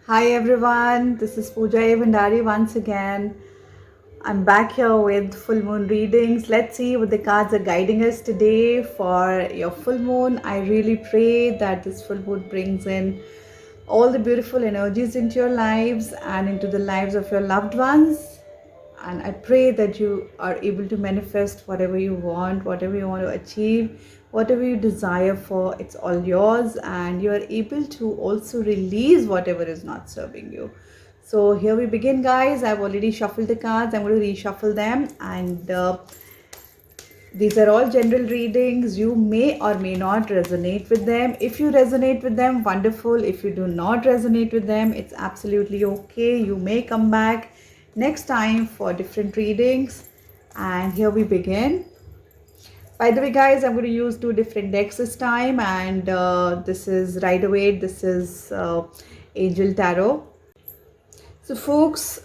Hi everyone, this is Pooja Evandari once again. I'm back here with full moon readings. Let's see what the cards are guiding us today for your full moon. I really pray that this full moon brings in all the beautiful energies into your lives and into the lives of your loved ones. And I pray that you are able to manifest whatever you want, whatever you want to achieve, whatever you desire for. It's all yours, and you are able to also release whatever is not serving you. So here we begin, guys. I've already shuffled the cards. I'm going to reshuffle them, and these are all general readings. You may or may not resonate with them. If you resonate with them, wonderful. If you do not resonate with them, it's absolutely okay. You may come back next time for different readings. And here we begin. By the way, guys, I'm going to use two different decks this time. And this is Rider Waite. This is Angel Tarot. So, folks,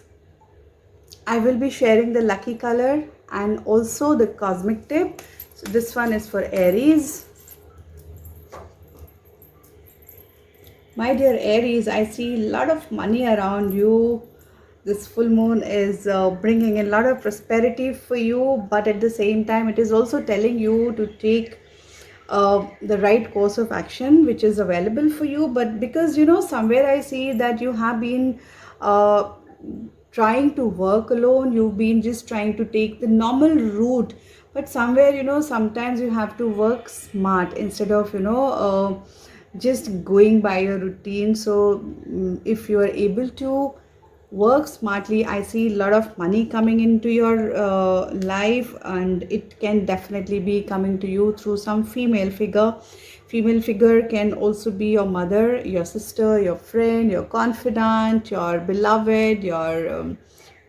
I will be sharing the lucky color and also the cosmic tip. So this one is for Aries. My dear Aries, I see a lot of money around you. This full moon is bringing in a lot of prosperity for you, but at the same time, it is also telling you to take the right course of action which is available for you. But because somewhere I see that you have been uh, trying to work alone, you've been just trying to take the normal route, but somewhere sometimes you have to work smart instead of just going by your routine. So if you are able to work smartly, I see a lot of money coming into your life, and it can definitely be coming to you through some female figure. Can also be your mother, your sister, your friend, your confidant, your beloved, your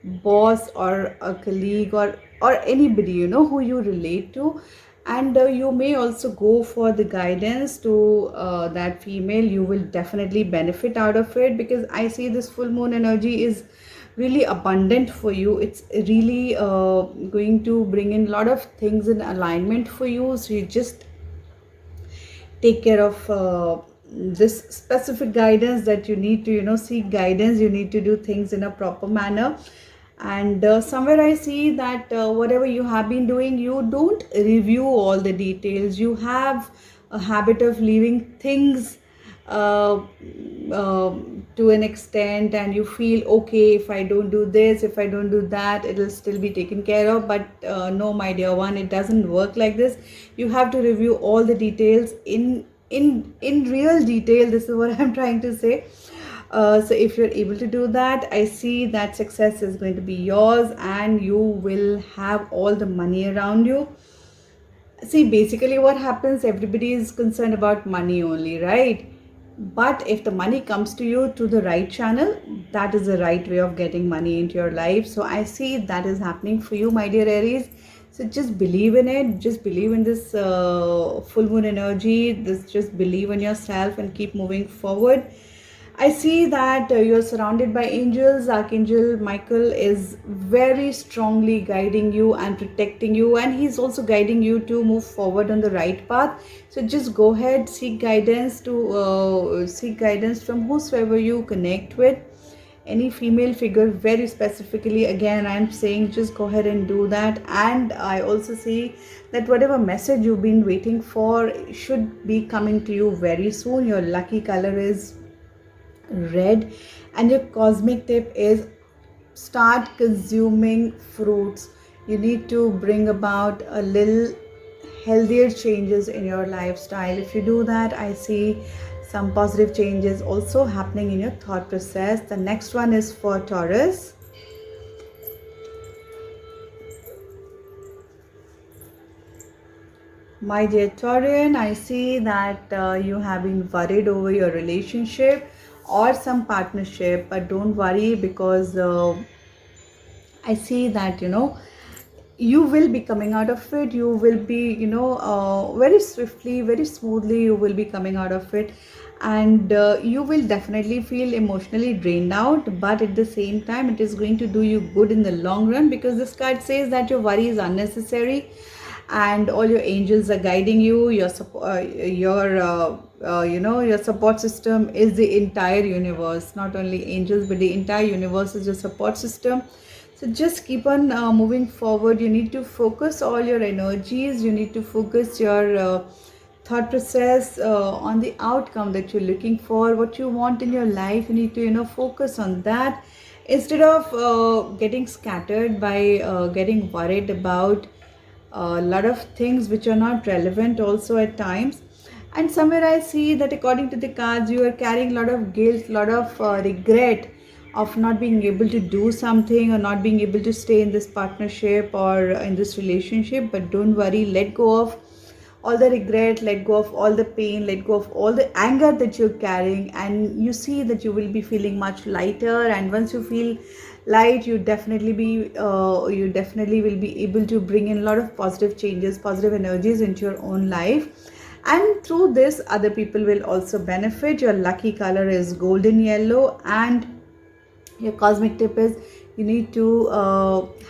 boss, or a colleague, or anybody who you relate to. And you may also go for the guidance to that female. You will definitely benefit out of it, because I see this full moon energy is really abundant for you. It's really going to bring in a lot of things in alignment for you. So you just take care of this specific guidance that you need to seek guidance. You need to do things in a proper manner. And somewhere I see that whatever you have been doing, you don't review all the details. You have a habit of leaving things uh, uh, to an extent, and you feel, okay, if I don't do this, if I don't do that, it'll still be taken care of. But no, my dear one, it doesn't work like this. You have to review all the details in real detail. This is what I'm trying to say. So if you're able to do that, I see that success is going to be yours, and you will have all the money around you. See, basically what happens, everybody is concerned about money only, right? But if the money comes to you through the right channel, that is the right way of getting money into your life. So I see that is happening for you, my dear Aries. So just believe in it. Just believe in this full moon energy. Just believe in yourself and keep moving forward. I see that you're surrounded by angels. Archangel Michael is very strongly guiding you and protecting you, and he's also guiding you to move forward on the right path. So just go ahead, seek guidance from whosoever you connect with. Any female figure, very specifically, again I'm saying, just go ahead and do that. And I also see that whatever message you've been waiting for should be coming to you very soon. Your lucky color is red, and your cosmic tip is start consuming fruits. You need to bring about a little healthier changes in your lifestyle. If you do that, I see some positive changes also happening in your thought process. The next one is for Taurus. My dear Taurian, I see that you have been worried over your relationship or some partnership, but don't worry, because I see that you will be coming out of it. You will be very swiftly, very smoothly, you will be coming out of it. And you will definitely feel emotionally drained out, but at the same time it is going to do you good in the long run, because this card says that your worry is unnecessary. and all your angels are guiding you. Your your support system is the entire universe. Not only angels, but the entire universe is your support system. So just keep on moving forward. You need to focus all your energies. You need to focus your thought process on the outcome that you're looking for, what you want in your life. You need to focus on that instead of getting scattered by getting worried about a lot of things which are not relevant also at times. And somewhere I see that according to the cards, you are carrying a lot of guilt, a lot of regret of not being able to do something or not being able to stay in this partnership or in this relationship. But don't worry, let go of all the regret, let go of all the pain, let go of all the anger that you're carrying, and you see that you will be feeling much lighter. And once you feel light, you definitely will be able to bring in a lot of positive changes, positive energies into your own life. And through this, other people will also benefit. Your lucky color is golden yellow, and your cosmic tip is you need to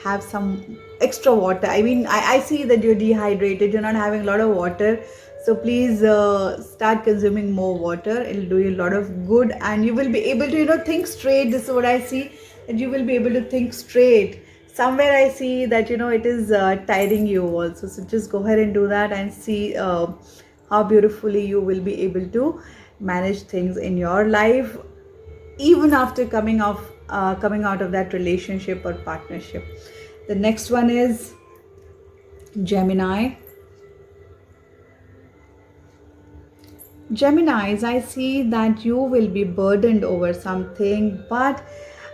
have some extra water. I mean, I see that you're dehydrated, you're not having a lot of water. So please start consuming more water. It'll do you a lot of good, and you will be able to think straight. This is what I see, that you will be able to think straight. Somewhere I see that it is tiring you also. So just go ahead and do that and see how beautifully you will be able to manage things in your life, even after coming out of that relationship or partnership. The next one is Gemini. Geminis, I see that you will be burdened over something, but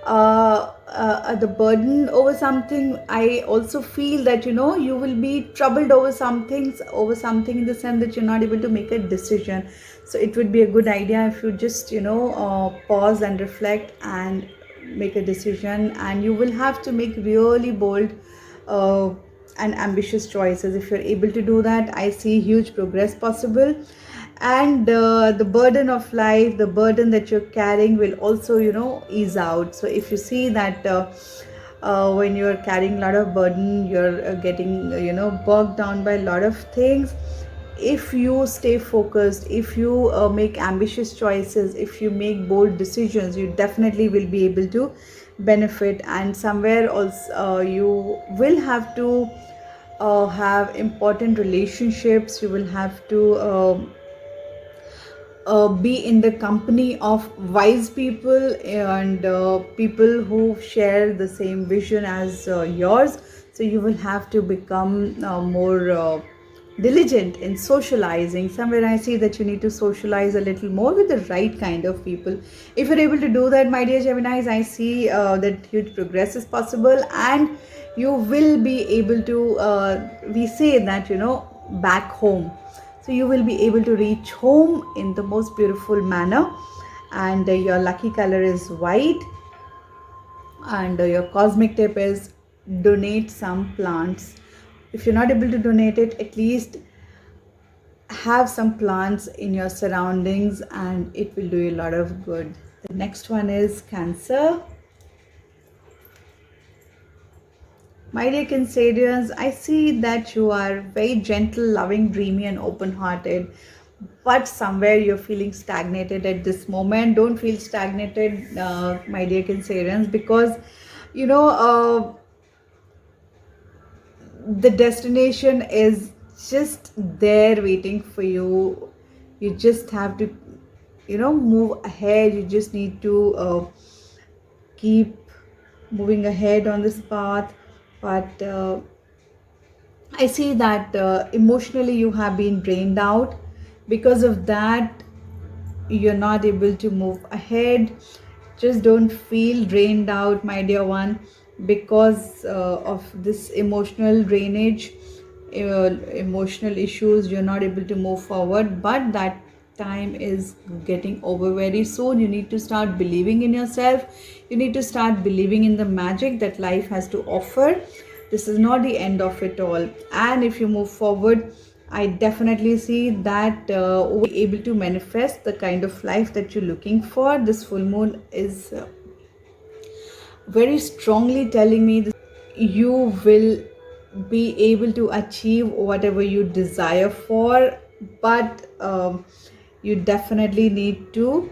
the burden over something, I also feel that you will be troubled over something in the sense that you're not able to make a decision. So it would be a good idea if you just pause and reflect and make a decision, and you will have to make really bold uh, and ambitious choices. If you're able to do that, I see huge progress possible. And the burden of life, the burden that you're carrying will also ease out. So if you see that when you're carrying a lot of burden, you're getting bogged down by a lot of things. If you stay focused, if you make ambitious choices, if you make bold decisions, you definitely will be able to benefit. And somewhere also you will have to have important relationships. You will have to be in the company of wise people and people who share the same vision as yours. So you will have to become more diligent in socializing. Somewhere I see that you need to socialize a little more with the right kind of people. If you're able to do that, my dear Geminis, I see that huge progress is possible, and you will be able to we say that back home. So you will be able to reach home in the most beautiful manner. And your lucky color is white, and your cosmic tip is donate some plants. If you're not able to donate it, at least have some plants in your surroundings, and it will do you a lot of good. The next one is Cancer. My dear Cancerians, I see that you are very gentle, loving, dreamy, and open hearted, but somewhere you're feeling stagnated at this moment. Don't feel stagnated, my dear Cancerians, because you know the destination is just there waiting for you. You just have to move ahead. You just need to keep moving ahead on this path. But I see that emotionally you have been drained out. Because of that, you're not able to move ahead. Just don't feel drained out, my dear one, because of this emotional drainage, emotional issues. You're not able to move forward, but that time is getting over very soon. You need to start believing in yourself. You need to start believing in the magic that life has to offer. This is not the end of it all. And if you move forward, I definitely see that we'll be able to manifest the kind of life that you're looking for. This full moon is very strongly telling me that you will be able to achieve whatever you desire for, but you definitely need to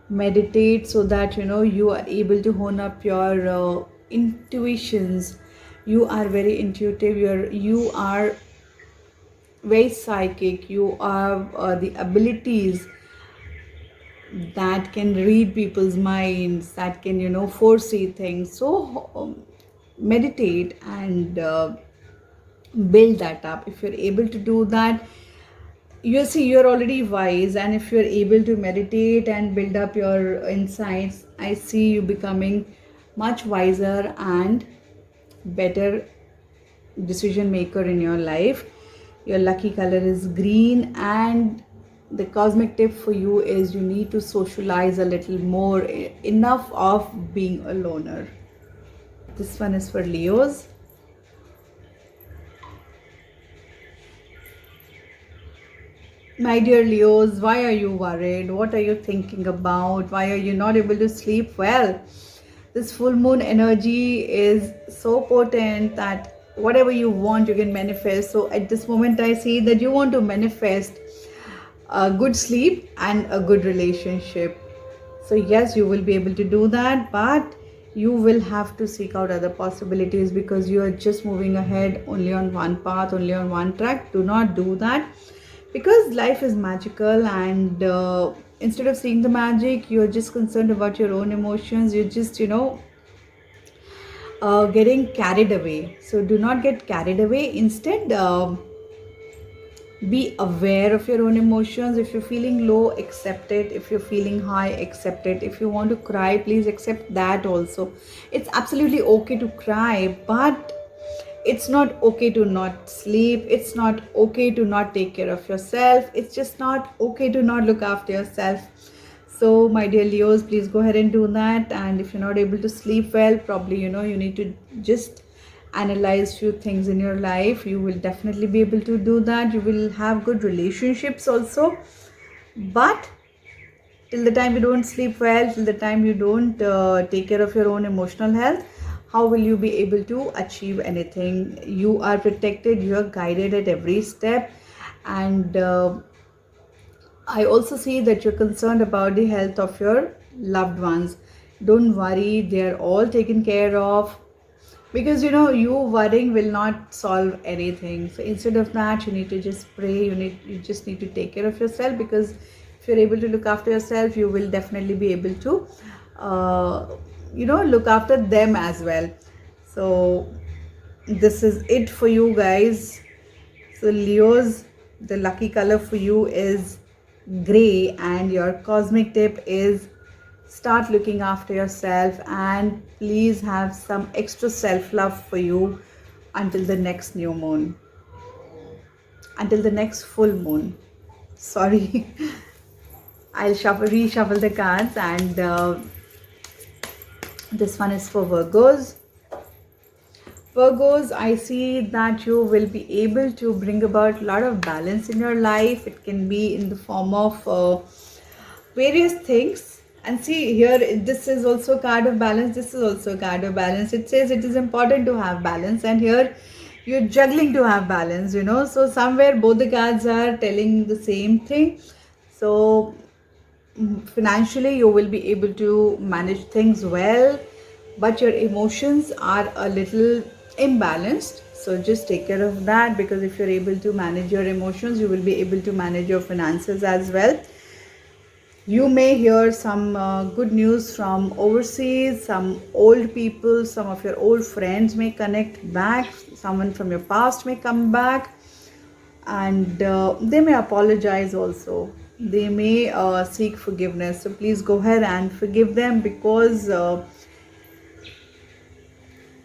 meditate so that you are able to hone up your intuitions. You are very intuitive, you are very psychic, you have the abilities that can read people's minds, that can foresee things. So meditate and build that up. If you're able to do that, you see you're already wise, and if you're able to meditate and build up your insights, I see you becoming much wiser and better decision maker in your life. Your lucky color is green, and the cosmic tip for you is you need to socialize a little more. Enough of being a loner. This one is for Leos. My dear Leos, why are you worried? What are you thinking about? Why are you not able to sleep well? This full moon energy is so potent that whatever you want, you can manifest. So at this moment, I see that you want to manifest a good sleep and a good relationship. So yes, you will be able to do that, but you will have to seek out other possibilities, because you are just moving ahead only on one path, only on one track. Do not do that, because life is magical, and instead of seeing the magic, you're just concerned about your own emotions. You're just getting carried away. So do not get carried away. Instead, be aware of your own emotions. If you're feeling low, accept it. If you're feeling high, accept it. If you want to cry, please accept that also. It's absolutely okay to cry, but it's not okay to not sleep. It's not okay to not take care of yourself. It's just not okay to not look after yourself. So my dear Leos, please go ahead and do that. And if you're not able to sleep well, probably you need to just analyze few things in your life. You will definitely be able to do that. You will have good relationships also, but till the time you don't sleep well, till the time you don't take care of your own emotional health, how will you be able to achieve anything? You are protected, you are guided at every step, and I also see that you're concerned about the health of your loved ones. Don't worry, they are all taken care of, because you worrying will not solve anything. So instead of that, you need to just pray. You just need to take care of yourself, because if you're able to look after yourself, you will definitely be able to look after them as well. So this is it for you guys. So Leos, the lucky color for you is gray, and your cosmic tip is start looking after yourself, and please have some extra self-love for you until the next new moon, until the next full moon. Sorry. I'll reshuffle the cards, and this one is for Virgos. Virgos, I see that you will be able to bring about a lot of balance in your life. It can be in the form of various things. And see here, this is also a card of balance. This is also a card of balance. It says it is important to have balance, and here you're juggling to have balance. So somewhere both the cards are telling the same thing. So financially, you will be able to manage things well, but your emotions are a little imbalanced. So just take care of that, because if you're able to manage your emotions, you will be able to manage your finances as well. You may hear some good news from overseas. Some old people, some of your old friends may connect back. Someone from your past may come back, and they may apologize also. They may seek forgiveness. So please go ahead and forgive them, because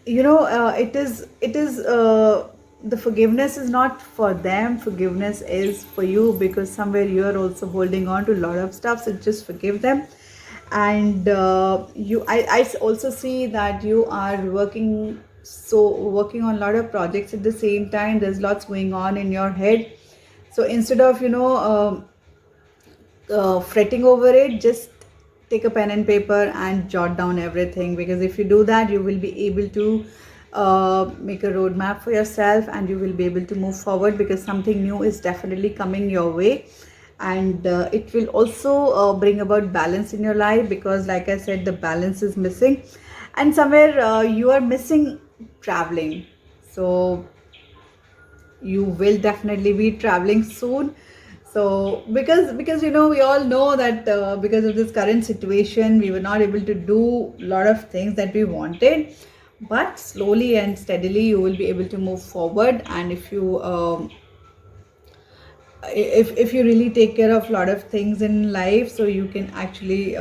it is the forgiveness is not for them. Forgiveness is for you, because somewhere you are also holding on to a lot of stuff. So just forgive them. And I also see that you are working on a lot of projects at the same time. There's lots going on in your head. So instead of fretting over it, just take a pen and paper and jot down everything, because if you do that, you will be able to make a roadmap for yourself, and you will be able to move forward, because something new is definitely coming your way. And it will also bring about balance in your life, because like I said, the balance is missing, and somewhere you are missing traveling. So you will definitely be traveling soon. So because we all know that because of this current situation, we were not able to do a lot of things that we wanted, but slowly and steadily you will be able to move forward. And if you really take care of a lot of things in life, so you can actually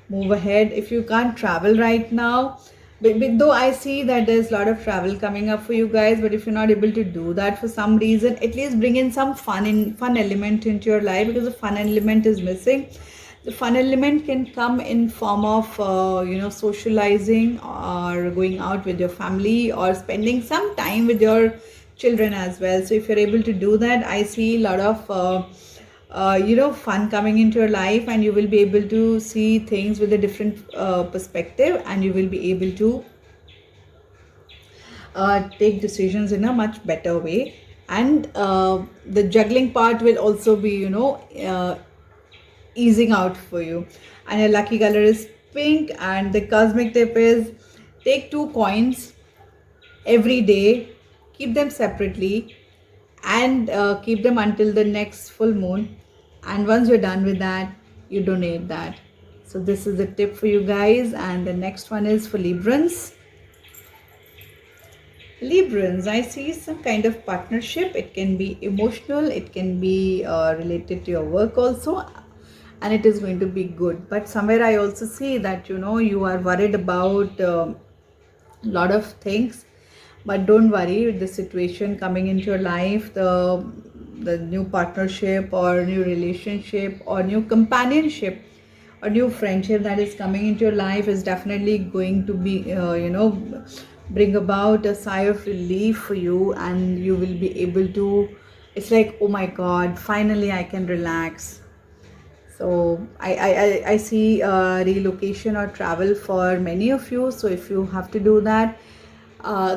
move ahead. If you can't travel right now, though I see that there's a lot of travel coming up for you guys, but if you're not able to do that for some reason, at least bring in some fun element into your life, because the fun element is missing. The fun element can come in form of socializing, or going out with your family, or spending some time with your children as well. So if you're able to do that, I see a lot of fun coming into your life, and you will be able to see things with a different perspective, and you will be able to take decisions in a much better way. And the juggling part will also be easing out for you. And your lucky color is pink, and the cosmic tip is take 2 coins every day, keep them separately, and keep them until the next full moon. And once you're done with that, you donate that. So this is the tip for you guys. And the next one is for Librans. Librans, I see some kind of partnership. It can be emotional, it can be related to your work also, and it is going to be good. But somewhere I also see that you are worried about a lot of things. But don't worry, with the situation coming into your life, the new partnership or new relationship or new companionship or new friendship that is coming into your life is definitely going to be bring about a sigh of relief for you, and you will be able to, it's like, oh my god, finally I can relax. So I see relocation or travel for many of you. So if you have to do that,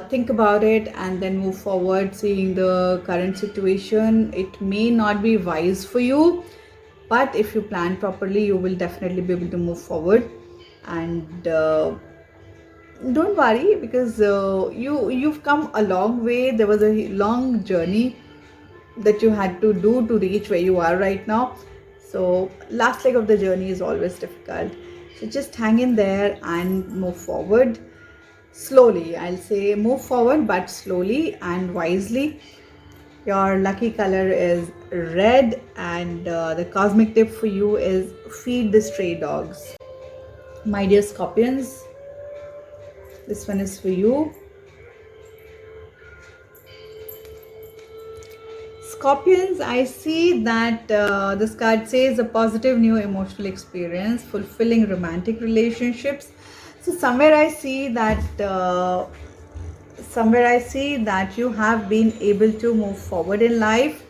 think about it and then move forward. Seeing the current situation, it may not be wise for you, but if you plan properly, you will definitely be able to move forward. And don't worry, because you've come a long way. There was a long journey that you had to do to reach where you are right now. So last leg of the journey is always difficult. So just hang in there and move forward slowly. I'll say move forward, but slowly and wisely. Your lucky color is red, and the cosmic tip for you is feed the stray dogs. My dear Scorpions, this one is for you. Scorpions, I see that this card says a positive new emotional experience, fulfilling romantic relationships. So somewhere I see that you have been able to move forward in life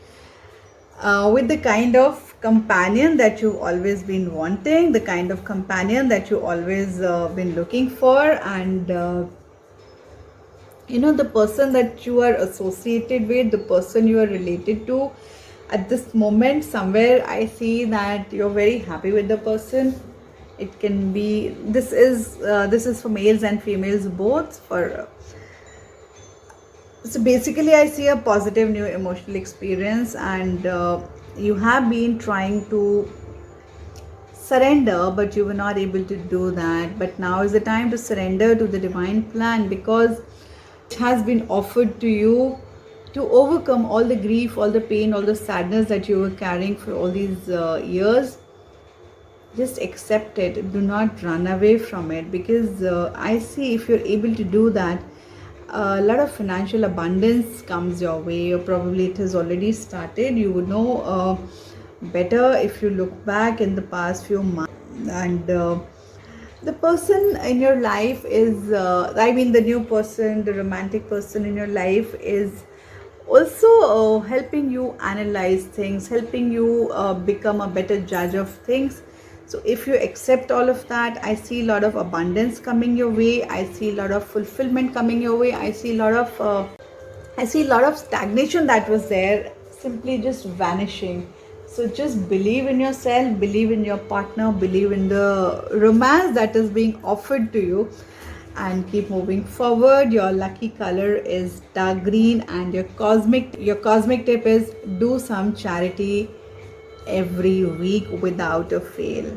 with the kind of companion that you've always been wanting, the kind of companion that you always been looking for. And the person that you are associated with, the person you are related to at this moment, somewhere I see that you're very happy with the person. It can be, this is for males and females both. For so basically I see a positive new emotional experience, and you have been trying to surrender, but you were not able to do that. But now is the time to surrender to the divine plan, because it has been offered to you to overcome all the grief, all the pain, all the sadness that you were carrying for all these years. Just accept it. Do not run away from it, because I see if you're able to do that, a lot of financial abundance comes your way, or probably it has already started. You would know better if you look back in the past few months. And the person in your life is the new person, the romantic person in your life is also helping you analyze things, helping you become a better judge of things. So if you accept all of that, I see a lot of abundance coming your way. I see a lot of fulfillment coming your way. I see a lot of stagnation that was there simply just vanishing. So just believe in yourself, believe in your partner, believe in the romance that is being offered to you, and keep moving forward. Your lucky color is dark green, and your cosmic tip is do some charity every week without a fail.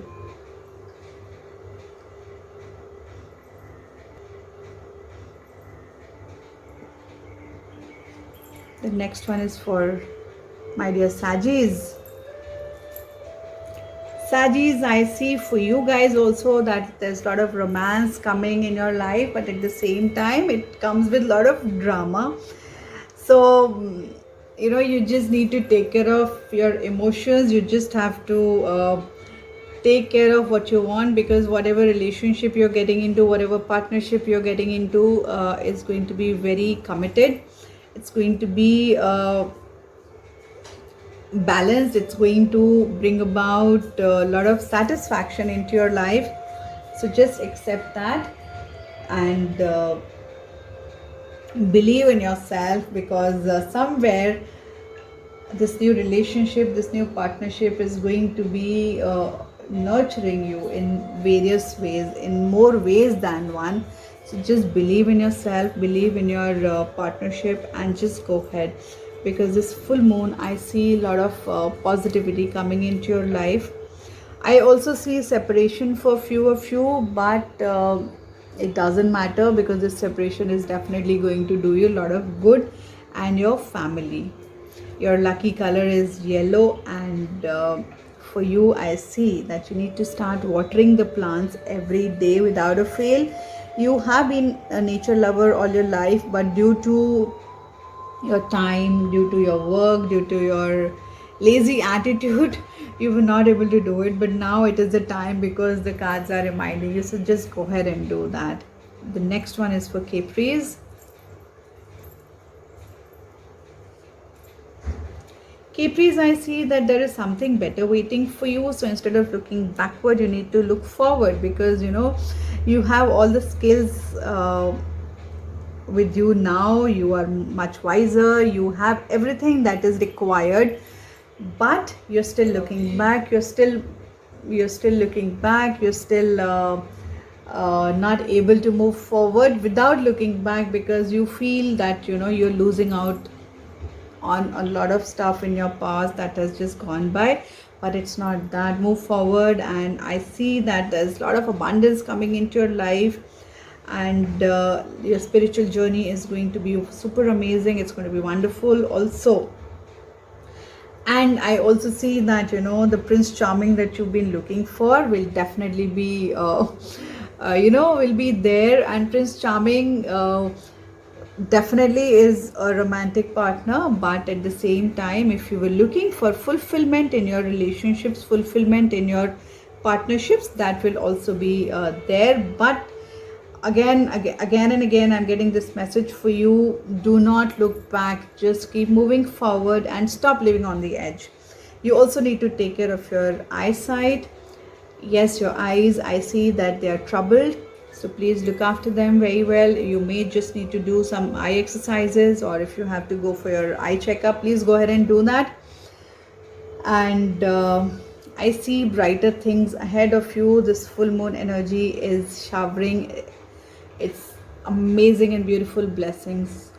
The next one is for my dear Sagis. Sagis, I see for you guys also that there's a lot of romance coming in your life, but at the same time, it comes with a lot of drama. So, you just need to take care of your emotions. You just have to take care of what you want, because whatever relationship you're getting into, whatever partnership you're getting into, is going to be very committed. It's going to be balanced. It's going to bring about a lot of satisfaction into your life. So just accept that, and believe in yourself, because somewhere this new relationship, this new partnership is going to be nurturing you in various ways, in more ways than one. So just believe in yourself, believe in your partnership, and just go ahead, because this full moon, I see a lot of positivity coming into your life. I also see separation for few of you, but it doesn't matter, because this separation is definitely going to do you a lot of good and your family. Your lucky color is yellow, and for you, I see that you need to start watering the plants every day without a fail. You have been a nature lover all your life, but due to your time, due to your work, due to your lazy attitude, you were not able to do it. But now it is the time, because the cards are reminding you. So just go ahead and do that. The next one is for Capri's. Capri's, I see that there is something better waiting for you. So instead of looking backward, you need to look forward, because you have all the skills with you now. You are much wiser. You have everything that is required, but you're still looking back. You're still looking back. You're still not able to move forward without looking back, because you feel that you're losing out on a lot of stuff in your past that has just gone by. But it's not that. Move forward, and I see that there's a lot of abundance coming into your life, and your spiritual journey is going to be super amazing. It's going to be wonderful also. And I also see that the Prince Charming that you've been looking for will definitely be will be there. And Prince Charming definitely is a romantic partner, but at the same time, if you were looking for fulfillment in your relationships, fulfillment in your partnerships, that will also be there. But again and again, I'm getting this message for you: do not look back, just keep moving forward and stop living on the edge. You also need to take care of your eyesight. Yes, your eyes, I see that they are troubled, so please look after them very well. You may just need to do some eye exercises, or if you have to go for your eye checkup, please go ahead and do that. And I see brighter things ahead of you. This full moon energy is showering its amazing and beautiful blessings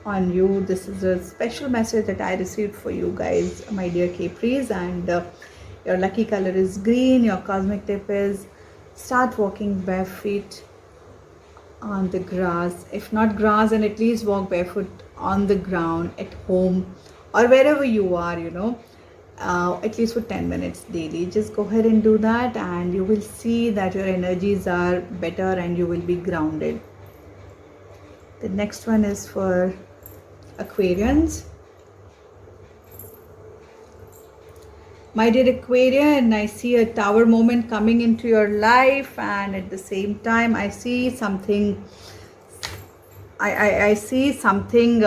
on you. This is a special message that I received for you guys, my dear Capris. And your lucky color is green. Your cosmic tip is start walking barefoot on the grass. If not grass, then at least walk barefoot on the ground at home or wherever you are, at least for 10 minutes daily. Just go ahead and do that, and you will see that your energies are better and you will be grounded. The next one is for Aquarians. My dear Aquarian, I see a tower moment coming into your life, and at the same time, I see something. I see something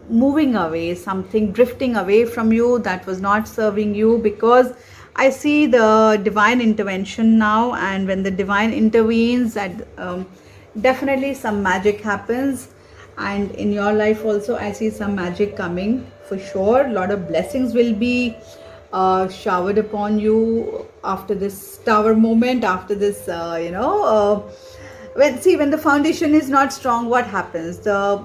moving away, something drifting away from you that was not serving you, because I see the divine intervention now, and when the divine intervenes, that definitely some magic happens. And in your life also, I see some magic coming for sure. A lot of blessings will be showered upon you after this tower moment, after this, when the foundation is not strong, what happens? The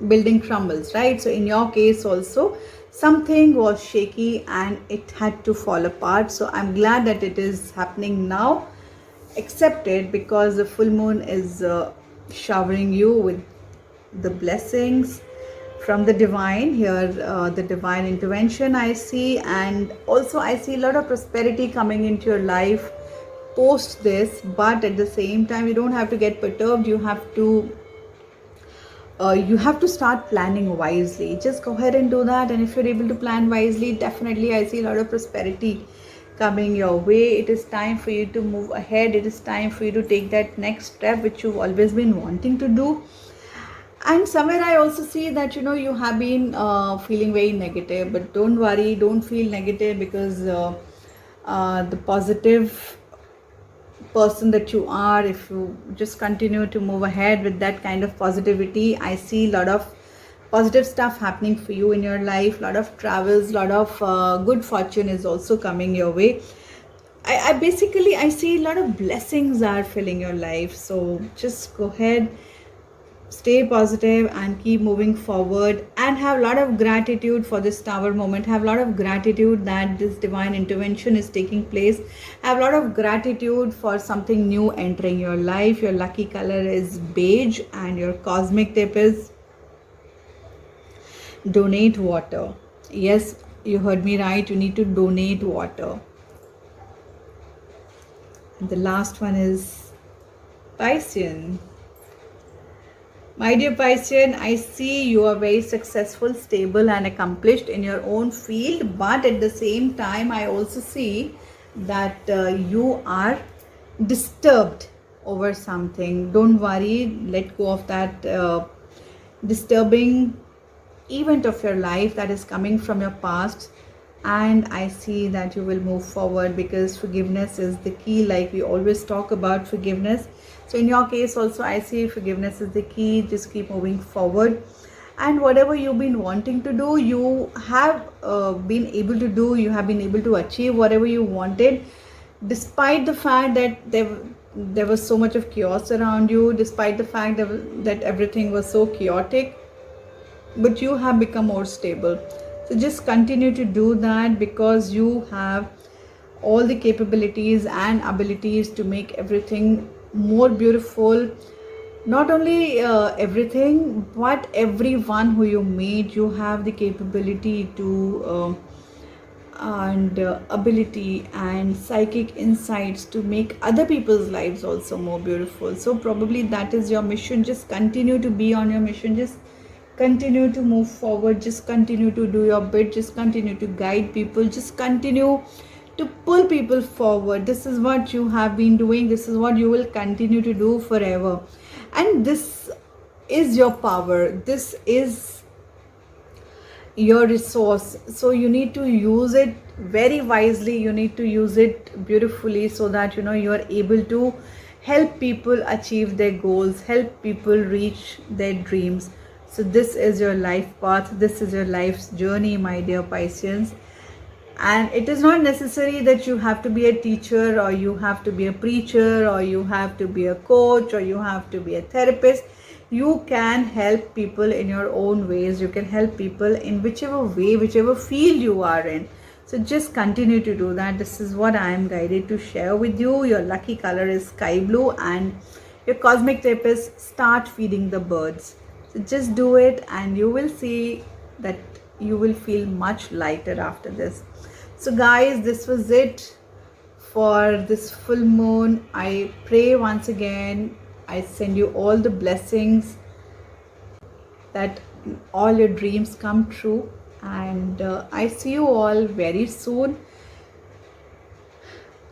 building crumbles, right? So in your case also, something was shaky and it had to fall apart. So I'm glad that it is happening now. Accept it, because the full moon is showering you with the blessings from the divine here. The divine intervention I see, and also I see a lot of prosperity coming into your life post this. But at the same time, you don't have to get perturbed. You have to start planning wisely. Just go ahead and do that, and if you're able to plan wisely, definitely I see a lot of prosperity coming your way. It is time for you to move ahead. It is time for you to take that next step which you've always been wanting to do. And somewhere I also see that you have been feeling very negative, but don't worry, don't feel negative, because the positive person that you are, if you just continue to move ahead with that kind of positivity, I see a lot of positive stuff happening for you in your life. A lot of travels, a lot of good fortune is also coming your way. I basically I see a lot of blessings are filling your life. So just go ahead, stay positive and keep moving forward, and have a lot of gratitude for this tower moment. Have a lot of gratitude that this divine intervention is taking place. Have a lot of gratitude for something new entering your life. Your lucky color is beige, and your cosmic tip is donate water. Yes, you heard me right, you need to donate water. And the last one is Piscean. My dear Piscean, I see you are very successful, stable and accomplished in your own field, but at the same time I also see that you are disturbed over something. Don't worry, let go of that disturbing event of your life that is coming from your past, and I see that you will move forward, because forgiveness is the key, like we always talk about forgiveness. So in your case also, I see forgiveness is the key. Just keep moving forward, and whatever you've been wanting to do, you have been able to do. You have been able to achieve whatever you wanted, despite the fact that there was so much of chaos around you, despite the fact that everything was so chaotic, but you have become more stable. So just continue to do that, because you have all the capabilities and abilities to make everything more beautiful. Not only everything, but everyone who you meet, you have the capability to and ability and psychic insights to make other people's lives also more beautiful. So probably that is your mission. Just continue to be on your mission. Just continue to move forward. Just continue to do your bit. Just continue to guide people. Just continue to pull people forward. This is what you have been doing. This is what you will continue to do forever. And this is your power. This is your resource. So you need to use it very wisely. You need to use it beautifully, so that you are able to help people achieve their goals, help people reach their dreams. So this is your life path. This is your life's journey, my dear Pisceans. And it is not necessary that you have to be a teacher, or you have to be a preacher, or you have to be a coach, or you have to be a therapist. You can help people in your own ways. You can help people in whichever way, whichever field you are in. So just continue to do that. This is what I am guided to share with you. Your lucky color is sky blue, and your cosmic tip is start feeding the birds. So just do it, and you will see that you will feel much lighter after this. So guys, this was it for this full moon. I pray once again, I send you all the blessings, that all your dreams come true, and I see you all very soon.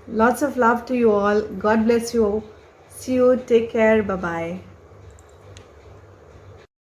Lots of love to you all. God bless you. See you. Take care. Bye bye.